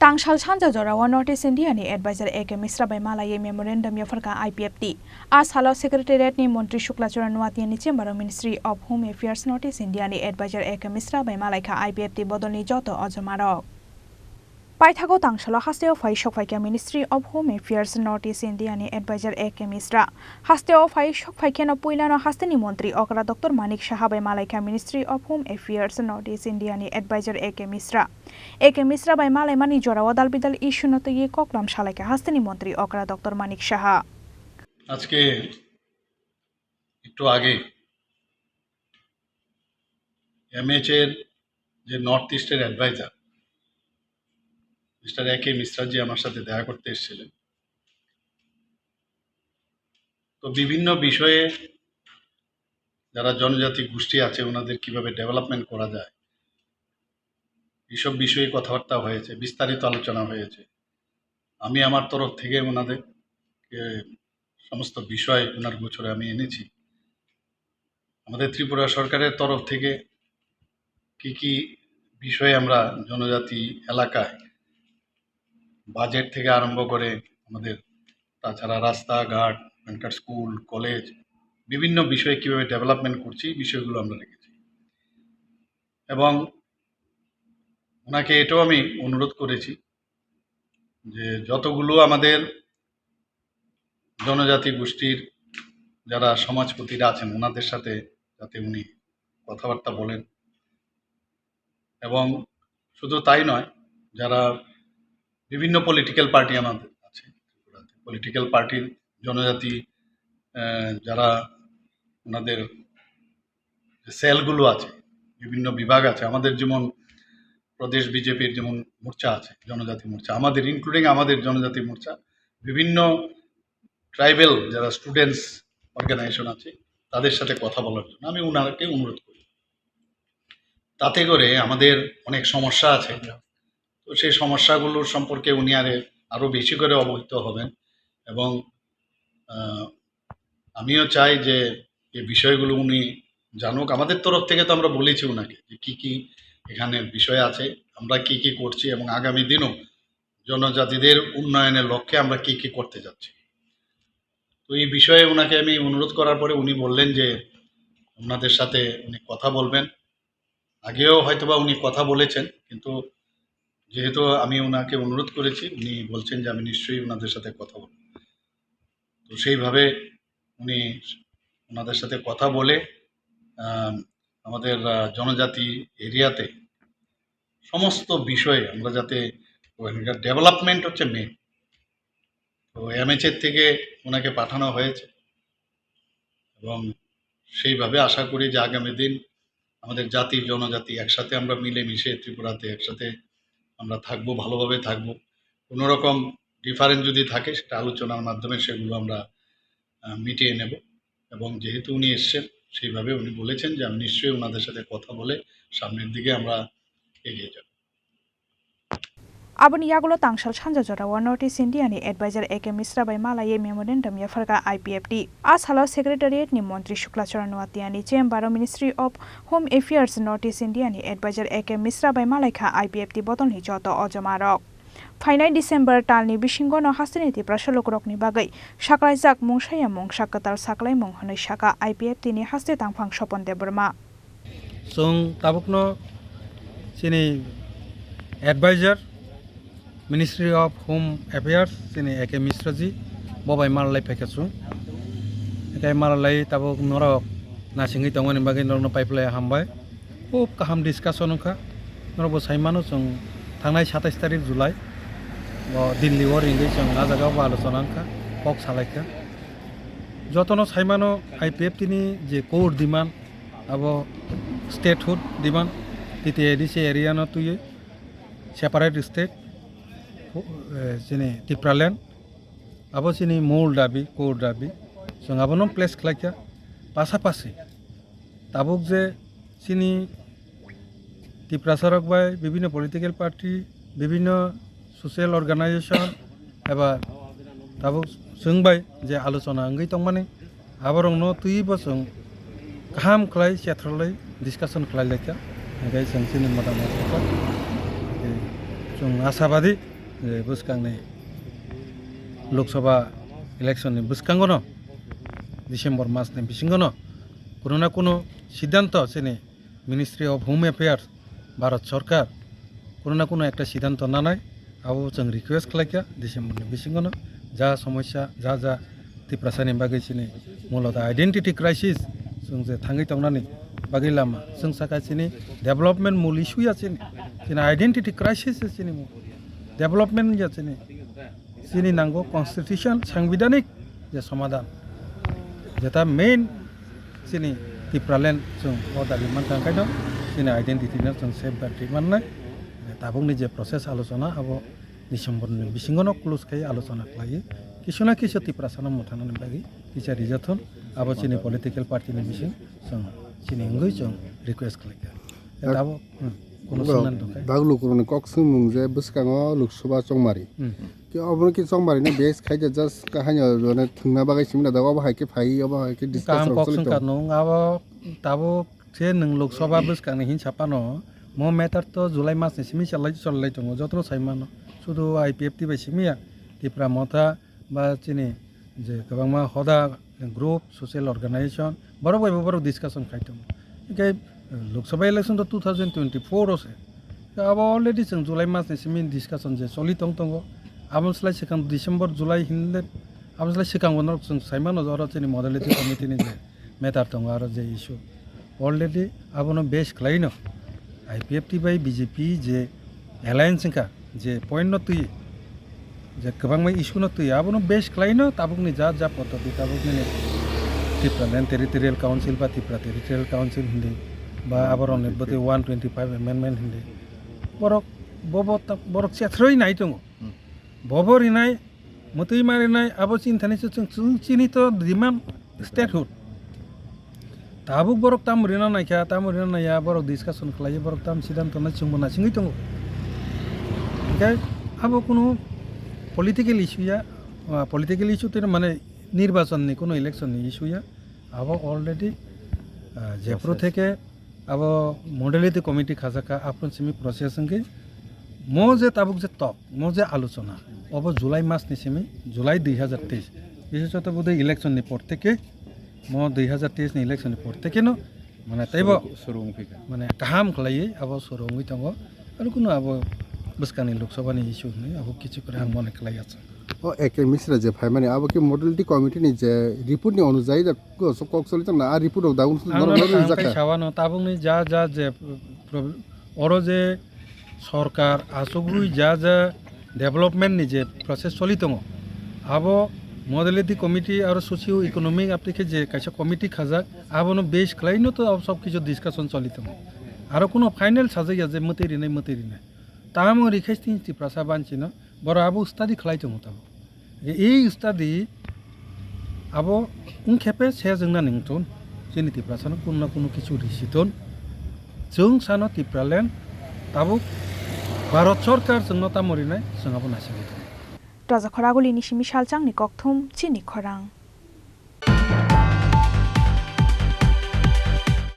Tangsal Sanja Jorao Northeast India ni advisor AK Mishra by Malaiwi Memorandum Yapharkha IPFT. As Hello Secretariat ni Montri Shukla Choranwati ni Chamber Ministry of Home Affairs Northeast India ni advisor AK Mishra by Malaiwi IPFT bodolni joto ojomarok. Paithago Tangsal hasteo phai shokphaikia Ministry of Home Affairs Northeast India ni advisor AK Mishra. Hasteo phai shokphaikia puilano hasteni Montri Okra Dr. Manik Shah by Malaiwi Ministry of Home Affairs Northeast India ni advisor AK Mishra. AK Mishra by Malaimani Jorao dalbidal issue note ye koklam shalake hasteni Montri Okra Dr. Manik Shah. আজকে একটু আগে mAh এর যে north ইস্টের adviser mister একে মিশ্রাজি আমার সাথে দেখা করতে এসেছিলেন। তো বিভিন্ন বিষয়ে যারা জনজাতি গোষ্ঠী আছে ওনাদের কিভাবে ডেভেলপমেন্ট করা যায় এইসব বিষয়ে কথাবার্তা হয়েছে, বিস্তারিত আলোচনা হয়েছে। আমি আমার তরফ থেকে ওনাদের সমস্ত বিষয় ওনার গোচরে আমি এনেছি। আমাদের ত্রিপুরা সরকারের তরফ থেকে কি বিষয়ে আমরা জনজাতি এলাকায় বাজেট থেকে আরম্ভ করে আমাদের তাছাড়া রাস্তাঘাট, এখানকার স্কুল, কলেজ বিভিন্ন বিষয়ে কীভাবে ডেভেলপমেন্ট করছি বিষয়গুলো আমরা রেখেছি। এবং ওনাকে এটাও আমি অনুরোধ করেছি যে যতগুলো আমাদের জনজাতি গোষ্ঠীর যারা সমাজপতিরা আছেন ওনাদের সাথে যাতে উনি কথাবার্তা বলেন। এবং শুধু তাই নয়, যারা বিভিন্ন পলিটিক্যাল পার্টি আমাদের আছে, পলিটিক্যাল পার্টির জনজাতি যারা ওনাদের সেলগুলো আছে, বিভিন্ন বিভাগ আছে, আমাদের যেমন প্রদেশ বিজেপির যেমন মোর্চা আছে, জনজাতি মোর্চা, আমাদের ইনক্লুডিং আমাদের জনজাতি মোর্চা, বিভিন্ন ট্রাইবেল যারা স্টুডেন্টস অর্গানাইজেশন আছে তাদের সাথে কথা বলার জন্য আমি ওনাকে অনুরোধ করি। তাতে করে আমাদের অনেক সমস্যা আছে, তো সেই সমস্যাগুলোর সম্পর্কে উনি আরও বেশি করে অবহিত হবেন। এবং আমিও চাই যে এই বিষয়গুলো উনি জানুক। আমাদের তরফ থেকে তো আমরা বলেছি ওনাকে যে কী এখানে বিষয় আছে, আমরা কি করছি এবং আগামী দিনও জনজাতিদের উন্নয়নের লক্ষ্যে আমরা কি করতে যাচ্ছি। তো এই বিষয়ে ওনাকে আমি অনুরোধ করার পরে উনি বললেন যে ওনাদের সাথে উনি কথা বলবেন। আগেও হয়তোবা উনি কথা বলেছেন, কিন্তু যেহেতু আমি ওনাকে অনুরোধ করেছি উনি বলছেন যে আমি নিশ্চয়ই ওনাদের সাথে কথা বলব। তো সেইভাবে উনি ওনাদের সাথে কথা বলে আমাদের জনজাতি এরিয়াতে সমস্ত বিষয়ে আমরা যাতে ওখানকার ডেভেলপমেন্ট হচ্ছে মেন। তো এমএচের থেকে ওনাকে পাঠানো হয়েছে এবং সেইভাবে আশা করি যে আগামী দিন আমাদের জাতি জনজাতি একসাথে আমরা মিলেমিশে ত্রিপুরাতে একসাথে আমরা থাকবো, ভালোভাবে থাকবো। কোনো রকম ডিফারেন্স যদি থাকে সেটা আলোচনার মাধ্যমে সেগুলো আমরা মিটিয়ে নেব। এবং যেহেতু উনি এসছেন সেইভাবে উনি বলেছেন যে আমি নিশ্চয়ই ওনাদের সাথে কথা বলে সামনের দিকে আমরা এগিয়ে যাব। Abon yagulo Tangsal Sanja Jorao Northeast India ni advisor AK Mishra by Malaiwi Memorandum Yapharkha IPFT. As Hello Secretariat ni Montri Shukla Choranwati ni Chamber Ministry of Home Affairs Northeast India ni advisor AK Mishra by Malaiwi IPFT bodolni joto ojomarok. Fainai December talni bisingo no hasteni Tripura solokrok ni bagai saklaijak mungsaya mungsa katal saklai mung honoi saka IPFT ni haste tangphang sopon deborma. Song tabukno Chini advisor Ministry of Home Affairs Chini AK Mishra ji bobai Malaiwi package AK Malaiwi tabuk norok nasingi tongmani bagai norno pipeline hambai খুব কাহাম discussion খা নরব সাইমানো जों थांनाय 27 तारिख जुलाइ दिल्ली और इंगै जों आ जागाव आलोचना खा पक सालायखा जतनो साइमानो आईपीएफटी नि जे कोर demand of statehood demand TTADC area न तुये separate state Chini Tripura land abo chini mol dabi core dabi जों abono प्लेस खालायखा पासापासि tabuk je chini Tripura सरक बाय विभिन्न पलिटिकल पार्टी विभिन्न सोशल अर्गानाइजेशन एबा tabuk जों बाय जे आलोचना अंगै तंमाने आबरंनो तुइबो जों गाहाम खालाय सेथ्रलाय डिसकाशन खालायलायखा ओंखाय जों chini मदामोखा जों आशाबादी बुसखांनाय लोकसभा इलेक्शननि बुसखांगोन डिसेम्बर मासनि बिसिंगोन कोनो सिद्धांत जोंनि ministry of home affairs Bharat सरकार कोनो एक सिद्धांत नानाय अब जों रिक्वेस्ट खालायखा डिसेम्बरनि बिसिंगोन जा समस्या जा त्रिपुरानि बागै जोंनि मूलत आइडेन्टिटी क्राइसिस जों जे थाङै थांनानै बागै लामा जों साखाथिनि डेभलपमेन्ट मूल इस्युया जोंनि आइडेन्टिटी क्राइसिस जोंनि डेभलपमेन्ट जोंनि नांगौ कन्स्टिट्यूशन संविधानिक जे समाधान जेटा मेन जोंनि त्रिपुरालेण्ड जों अर्डार मानखांखाय दं जोंनि आइडेन्टिटिनो जों सेफगार्ड माननाय दाबुंनि जे प्रसेस आलोचना अब डिसेम्बरनि बिसिङावनो क्लोज खायो आलोचना खालायो किसुना किसु त्रिपुरा सानाव मोथानानै बागै किसा रिजाथन अब जोंनि पलिटिकल पार्टीनि बिसिं जों जोंनि अंगै जों रिक्वेस्ट खालायो दाबो কোনো सुनान दं बागलु कोरोने कक्सुं मुंजे बुसखाङो लोकसभा चंमारी कि अब कि चंमारी ने बेस खाइदे जस्ट कहानि जने थंना बागै सिमना दाबो हायके फाइ अब हायके डिस्कस काम कक्सुं कानो अब दाबो जे नों लोकसभा बुसखांनि हिन सापानो मो मेटार तो जुलाई मासनि सिमि चललाय दङ जत्र साइमानो सुदु आईपीएफटी बाय सिमिया त्रिपुरा मथा बा चिनि जे गोबांमा हदा ग्रुप सोशल अर्गानाइजेशन बरो डिस्कशन खाइदों ओके लोकसभा इलेक्शन तो 2024 से अब अलरेडी जों जुलाई मासनि सिमि डिस्कशन जे सलि दङ आबोसलाय सिगां डिसेम्बर जुलाई हिनले आबोसलाय सिगां उनाव जों साइमानो जरा चिनि मडेलिटी कमिटिनि जे मेटार दङ आरो जे इशू अलरेडी आबोनो बेस खालायनो आईपीएफटी बाय बीजेपी जे एलायंस का जे पॉइंट न तुई जे गोबांमा इशू न तुई आबोनो बेस खालायनो ताबुकनि जा पद्धति ताबुकनि त्रिपुरालेण्ड टेरिटोरियल काउन्सिल बा त्रिपुरा टेरिटोरियल काउन्सिल हिंदी बा आबरने बते 125 अमेंडमेंट हिंदी बरक सेथ्रय नाय दङ बबरिनाय मतै मारिनाय आबो चिन्थानिसो जों चिनि तो डिमान्ड स्टेटहुड ताबुक बरक तामरिना नायखा तामरिना नाया बरक डिस्कशन खालायो बरक ताम सिद्धांत ना जों मोनासिङै दङ ओके आबो कोनो पलिटिकल इशू तो माने निर्वाचननि कोनो इलेक्शननि इशूया आबो अलरेडी जेप्रो থেকে अब मडेलिटी कमिटी खाजाका आपन सिमी प्रोसेस संगे मो जे ताबुक जे टक मो जे आलोचना अब जुलाई मासनि सिमी जुलाई 2023 विशेषत बुदे इलेक्शन नि परतेके मो 2023 नि इलेक्शन नि परतेके न माने तैबो सुरुङ फैका माने काम खलायै अब सुरुङै दङ आरो कुनो अब बुसखानि लोकसभानि इशू नि अब किछु करे आं मने खलाया छ ओ एके मिश्रा जे फाइ माने अब के मडेलिटी कमिटी नि जे रिपोर्ट नि अनुसार ज कक सलि त ना रिपोर्ट अफ दाउन जाका सावानो ताबुंनि जा जे अरो जे सरकार आसुगुइ जा डेभलपमेन्ट नि जे प्रोसेस सलि दङ अब मडेलिटी कमिटी और सोशियो इकोनॉमिक आपके जे कैसे कमिटी खाजा आबनो बेस खलाइनो तो अब सब किछु डिस्कशन चलि दङ आरो कोनो फाइनल साजाया जे मतेरिनाय तामो रिक्वेस्ट त्रिपुरा साबानचिनो बर आबो स्टाडी खलाइ दङ ताबो ए स्टाडी अब उनखेपे से जोंना निंथन जोंनि त्रिपुरा सानो कोनो किछु रिसिथन जों सानो त्रिपुरालेण्ड ताबो भारत सरकार जोंनो तामरिनाय जोंहाबो नासिगो राजा खरागुलिनि सिमि सालचांनि ककथुम चिनि खरां।